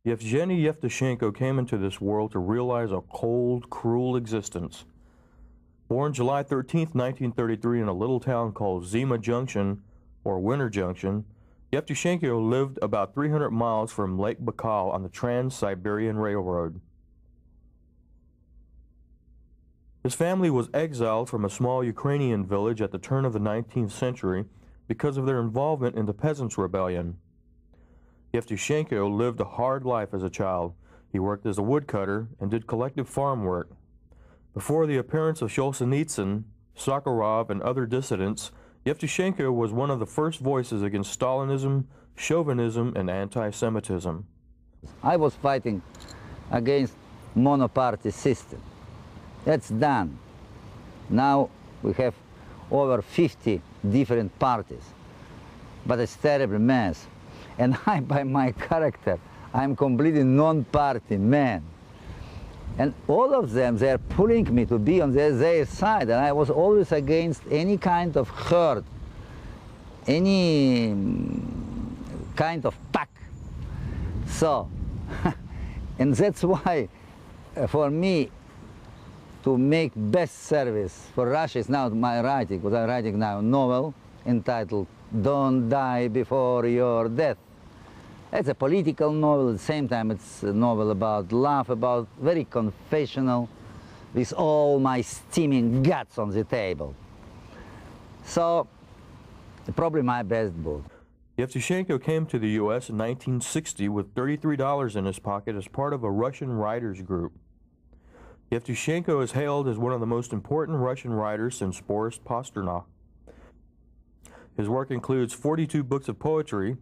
Yevgeny Yevtushenko came into this world to realize a cold, cruel existence. Born July 13, 1933 in a little town called Zima Junction, or Winter Junction, Yevtushenko lived about 300 miles from Lake Baikal on the Trans-Siberian Railroad. His family was exiled from a small Ukrainian village at the turn of the 19th century because of their involvement in the Peasants' Rebellion. Yevtushenko lived a hard life as a child. He worked as a woodcutter and did collective farm work. Before the appearance of Solzhenitsyn, Sakharov, and other dissidents, Yevtushenko was one of the first voices against Stalinism, chauvinism, and anti-Semitism. I was fighting against monoparty system. That's done. Now we have over 50 different parties, but it's a terrible mess. And I, by my character, I'm completely non-party man. And all of them, they're pulling me to be on their side, and I was always against any kind of herd, any kind of pack. So, and that's why, for me, to make best service for Russia is now my writing, because I'm writing now a novel entitled Don't Die Before Your Death. It's a political novel, at the same time it's a novel about love, about very confessional, with all my steaming guts on the table. So, probably my best book. Yevtushenko came to the U.S. in 1960 with $33 in his pocket as part of a Russian writers group. Yevtushenko is hailed as one of the most important Russian writers since Boris Pasternak. His work includes 42 books of poetry,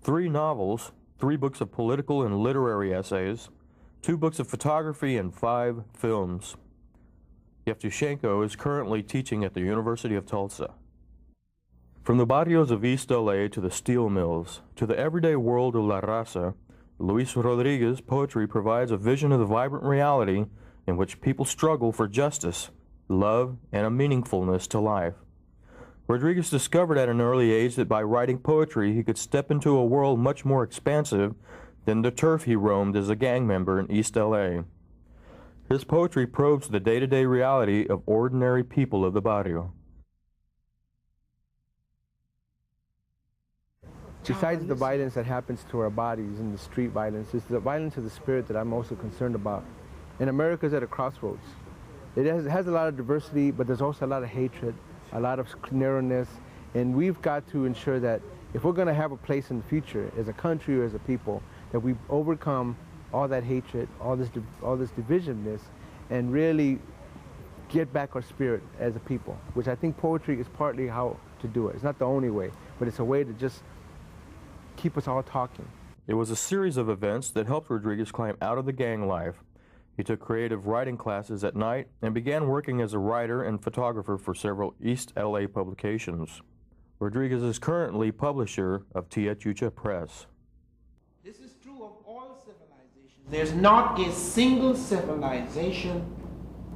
3 novels, 3 books of political and literary essays, 2 books of photography, and 5 films. Yevtushenko is currently teaching at the University of Tulsa. From the barrios of East LA to the steel mills, to the everyday world of La Raza, Luis Rodriguez's poetry provides a vision of the vibrant reality in which people struggle for justice, love, and a meaningfulness to life. Rodriguez discovered at an early age that by writing poetry he could step into a world much more expansive than the turf he roamed as a gang member in East LA. His poetry probes the day-to-day reality of ordinary people of the barrio. Besides the violence that happens to our bodies and the street violence, it's the violence of the spirit that I'm also concerned about. And America's at a crossroads. It has a lot of diversity, but there's also a lot of hatred, a lot of narrowness, and we've got to ensure that if we're going to have a place in the future as a country or as a people, that we overcome all that hatred, all this divisiveness, and really get back our spirit as a people, which I think poetry is partly how to do it. It's not the only way, but it's a way to just keep us all talking. It was a series of events that helped Rodriguez climb out of the gang life. He took creative writing classes at night and began working as a writer and photographer for several East LA publications. Rodriguez is currently publisher of Tia Chucha Press. This is true of all civilizations. There's not a single civilization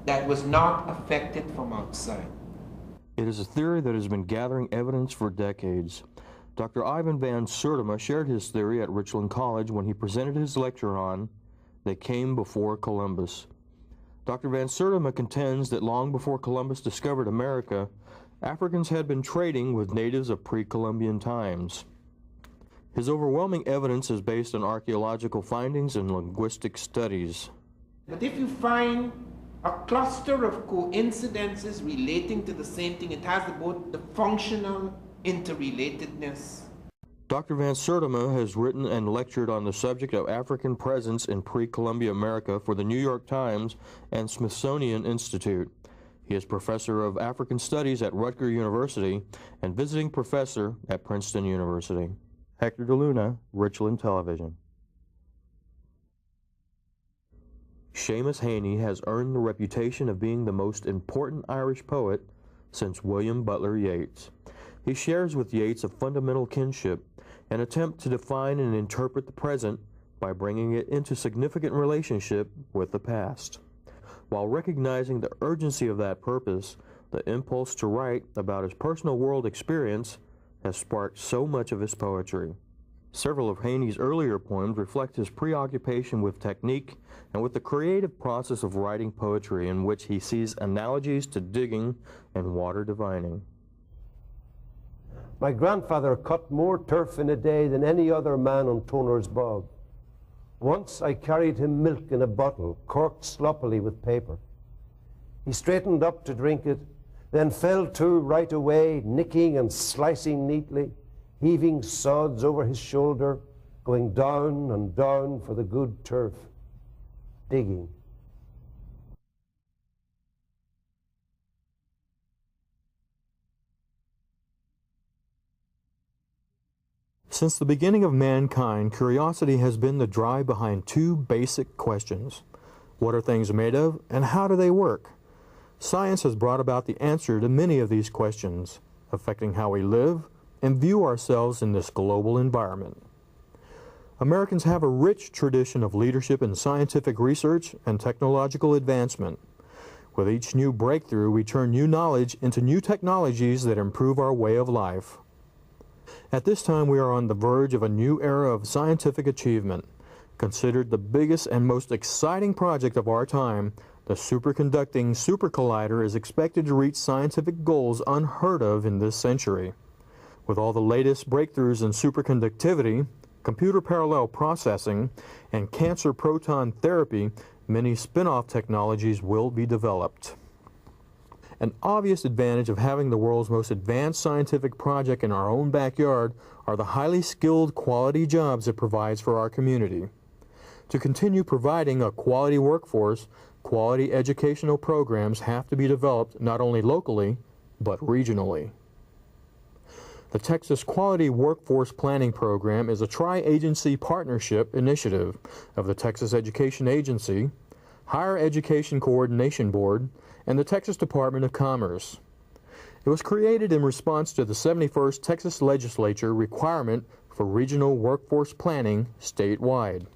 that was not affected from outside. It is a theory that has been gathering evidence for decades. Dr. Ivan Van Sertima shared his theory at Richland College when he presented his lecture on They Came Before Columbus. Dr. Van Sertima contends that long before Columbus discovered America, Africans had been trading with natives of pre-Columbian times. His overwhelming evidence is based on archaeological findings and linguistic studies. But if you find a cluster of coincidences relating to the same thing, it has both the functional interrelatedness. Dr. Van Sertima has written and lectured on the subject of African presence in pre-Columbia America for the New York Times and Smithsonian Institute. He is professor of African Studies at Rutgers University and visiting professor at Princeton University. Hector DeLuna, Richland Television. Seamus Heaney has earned the reputation of being the most important Irish poet since William Butler Yeats. He shares with Yeats a fundamental kinship, an attempt to define and interpret the present by bringing it into significant relationship with the past. While recognizing the urgency of that purpose, the impulse to write about his personal world experience has sparked so much of his poetry. Several of Haney's earlier poems reflect his preoccupation with technique and with the creative process of writing poetry, in which he sees analogies to digging and water divining. My grandfather cut more turf in a day than any other man on Toner's bog. Once I carried him milk in a bottle, corked sloppily with paper. He straightened up to drink it, then fell to right away, nicking and slicing neatly, heaving sods over his shoulder, going down and down for the good turf, digging. Since the beginning of mankind, curiosity has been the drive behind two basic questions. What are things made of, and how do they work? Science has brought about the answer to many of these questions, affecting how we live and view ourselves in this global environment. Americans have a rich tradition of leadership in scientific research and technological advancement. With each new breakthrough, we turn new knowledge into new technologies that improve our way of life. At this time, we are on the verge of a new era of scientific achievement. Considered the biggest and most exciting project of our time, the superconducting supercollider is expected to reach scientific goals unheard of in this century. With all the latest breakthroughs in superconductivity, computer parallel processing, and cancer proton therapy, many spin-off technologies will be developed. An obvious advantage of having the world's most advanced scientific project in our own backyard are the highly skilled quality jobs it provides for our community. To continue providing a quality workforce, quality educational programs have to be developed not only locally, but regionally. The Texas Quality Workforce Planning Program is a tri-agency partnership initiative of the Texas Education Agency, Higher Education Coordination Board, and the Texas Department of Commerce. It was created in response to the 71st Texas Legislature requirement for regional workforce planning statewide.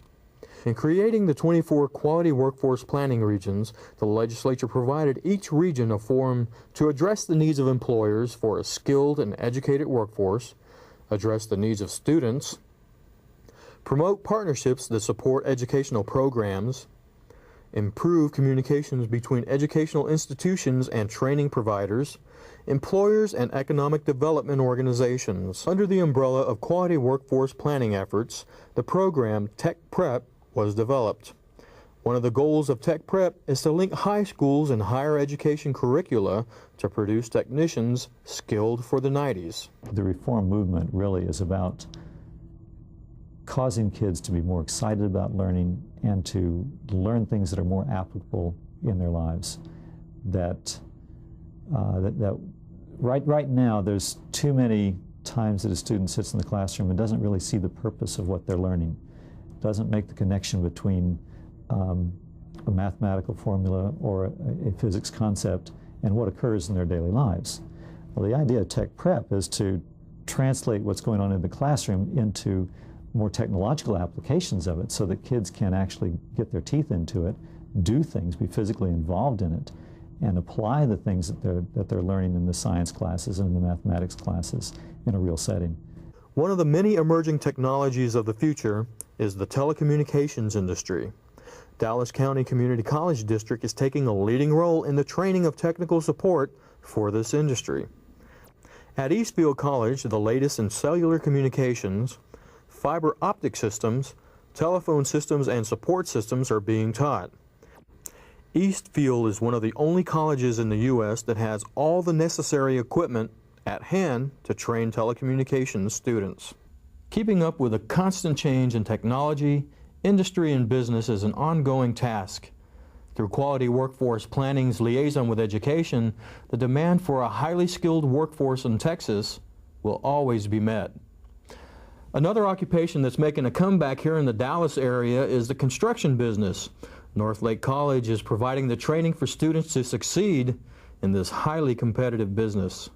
In creating the 24 quality workforce planning regions, the legislature provided each region a forum to address the needs of employers for a skilled and educated workforce, address the needs of students, promote partnerships that support educational programs, improve communications between educational institutions and training providers, employers, and economic development organizations. Under the umbrella of quality workforce planning efforts, the program Tech Prep was developed. One of the goals of Tech Prep is to link high schools and higher education curricula to produce technicians skilled for the 90s. The reform movement really is about causing kids to be more excited about learning and to learn things that are more applicable in their lives. Right now, there's too many times that a student sits in the classroom and doesn't really see the purpose of what they're learning, doesn't make the connection between a mathematical formula or a physics concept and what occurs in their daily lives. Well, the idea of Tech Prep is to translate what's going on in the classroom into more technological applications of it so that kids can actually get their teeth into it, do things, be physically involved in it, and apply the things that they're learning in the science classes and in the mathematics classes in a real setting. One of the many emerging technologies of the future is the telecommunications industry. Dallas County Community College District is taking a leading role in the training of technical support for this industry. At Eastfield College, the latest in cellular communications, fiber optic systems, telephone systems, and support systems are being taught. Eastfield is one of the only colleges in the U.S. that has all the necessary equipment at hand to train telecommunications students. Keeping up with a constant change in technology, industry, and business is an ongoing task. Through Quality Workforce Planning's liaison with education, the demand for a highly skilled workforce in Texas will always be met. Another occupation that's making a comeback here in the Dallas area is the construction business. Northlake College is providing the training for students to succeed in this highly competitive business.